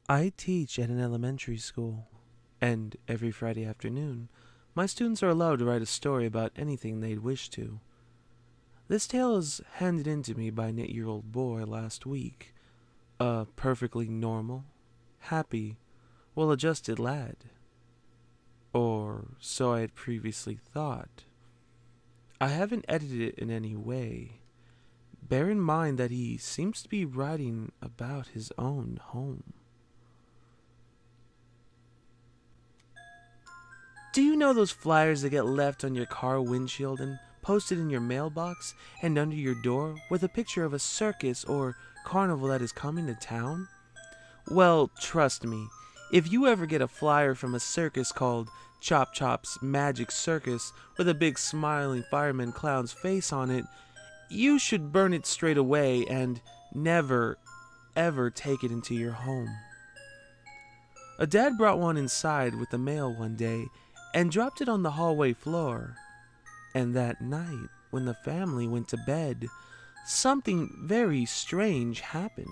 I teach at an elementary school, and every Friday afternoon, my students are allowed to write a story about anything they'd wish to. This tale was handed in to me by an 8-year-old boy last week, a perfectly normal, happy, well-adjusted lad. Or so I had previously thought. I haven't edited it in any way. Bear in mind that he seems to be writing about his own home. Do you know those flyers that get left on your car windshield and posted in your mailbox and under your door with a picture of a circus or carnival that is coming to town? Well, trust me, if you ever get a flyer from a circus called Chop Chop's Magic Circus with a big smiling fireman clown's face on it, you should burn it straight away and never, ever take it into your home. A dad brought one inside with the mail one day and dropped it on the hallway floor. And that night, when the family went to bed, something very strange happened.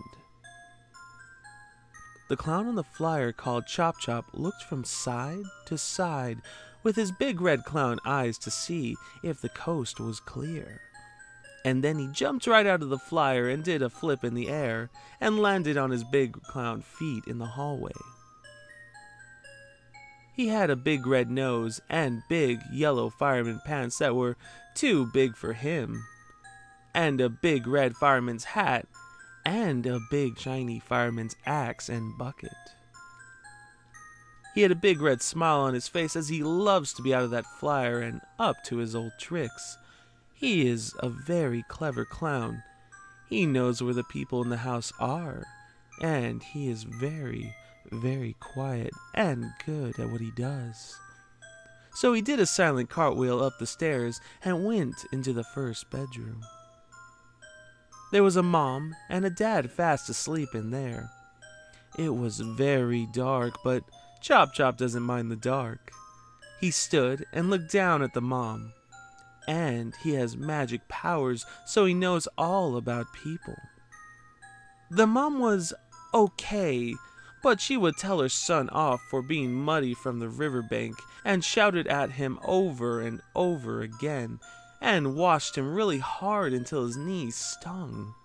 The clown on the flyer called Chop Chop looked from side to side with his big red clown eyes to see if the coast was clear. And then he jumped right out of the flyer and did a flip in the air and landed on his big clown feet in the hallway. He had a big red nose and big yellow fireman pants that were too big for him, and a big red fireman's hat, and a big shiny fireman's axe and bucket. He had a big red smile on his face as he loves to be out of that flyer and up to his old tricks. He is a very clever clown. He knows where the people in the house are, and he is very quiet and good at what he does. So he did a silent cartwheel up the stairs and went into the first bedroom. There was a mom and a dad fast asleep in there. It was very dark, but Chop Chop doesn't mind the dark. He stood and looked down at the mom. And he has magic powers, so he knows all about people. The mom was okay, but she would tell her son off for being muddy from the riverbank and shouted at him over and over again and washed him really hard until his knees stung.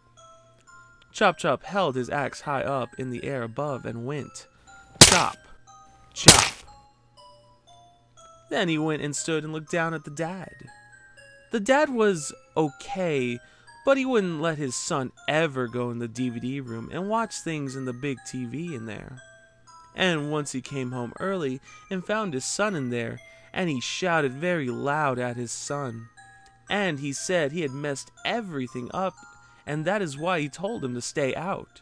Chop Chop held his axe high up in the air above and went, chop, chop. Then he went and stood and looked down at the dad. The dad was okay, but he wouldn't let his son ever go in the DVD room and watch things in the big TV in there. And once he came home early and found his son in there, and he shouted very loud at his son. And he said he had messed everything up, and that is why he told him to stay out.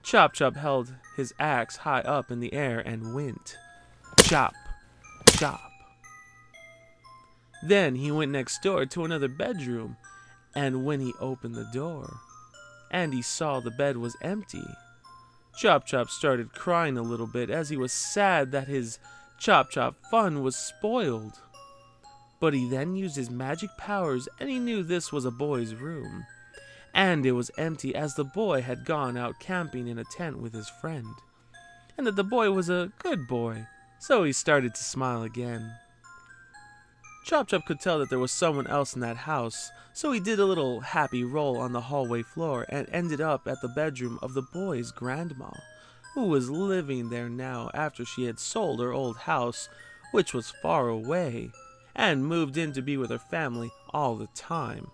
Chop Chop held his axe high up in the air and went, chop, chop. Then he went next door to another bedroom, and when he opened the door, and he saw the bed was empty, Chop Chop started crying a little bit as he was sad that his Chop Chop fun was spoiled. But he then used his magic powers and he knew this was a boy's room, and it was empty as the boy had gone out camping in a tent with his friend, and that the boy was a good boy, so he started to smile again. Chop Chop could tell that there was someone else in that house, so he did a little happy roll on the hallway floor and ended up at the bedroom of the boy's grandma, who was living there now after she had sold her old house, which was far away, and moved in to be with her family all the time.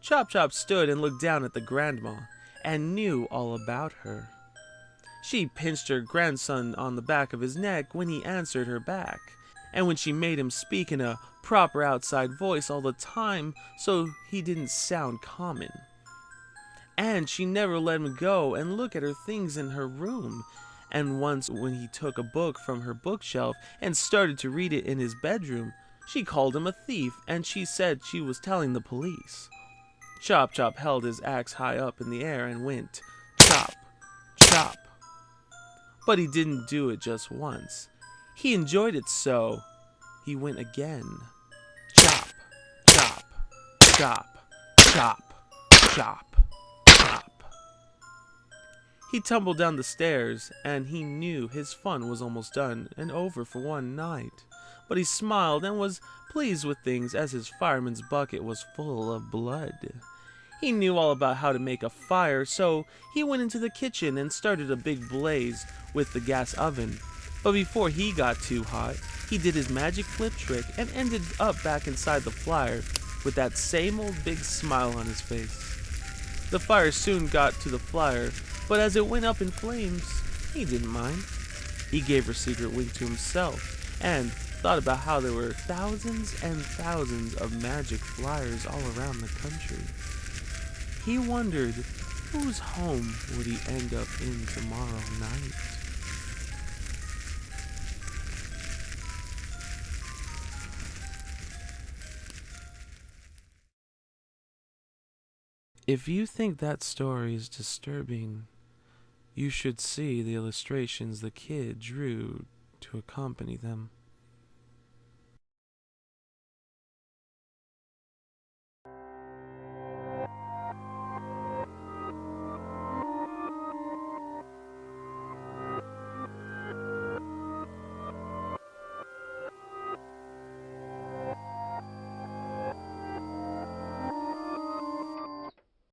Chop Chop stood and looked down at the grandma and knew all about her. She pinched her grandson on the back of his neck when he answered her back, and when she made him speak in a proper outside voice all the time so he didn't sound common. And she never let him go and look at her things in her room, and once when he took a book from her bookshelf and started to read it in his bedroom, she called him a thief and she said she was telling the police. Chop Chop held his axe high up in the air and went, chop, chop. But he didn't do it just once. He enjoyed it so he went again. Chop, chop, chop, chop, chop, chop. He tumbled down the stairs, and he knew his fun was almost done and over for one night. But he smiled and was pleased with things as his fireman's bucket was full of blood. He knew all about how to make a fire, so he went into the kitchen and started a big blaze with the gas oven. But before he got too hot, he did his magic flip trick and ended up back inside the fire with that same old big smile on his face. The fire soon got to the fire, but as it went up in flames, he didn't mind. He gave a secret wink to himself and thought about how there were thousands and thousands of magic flyers all around the country. He wondered whose home would he end up in tomorrow night. If you think that story is disturbing, you should see the illustrations the kid drew to accompany them.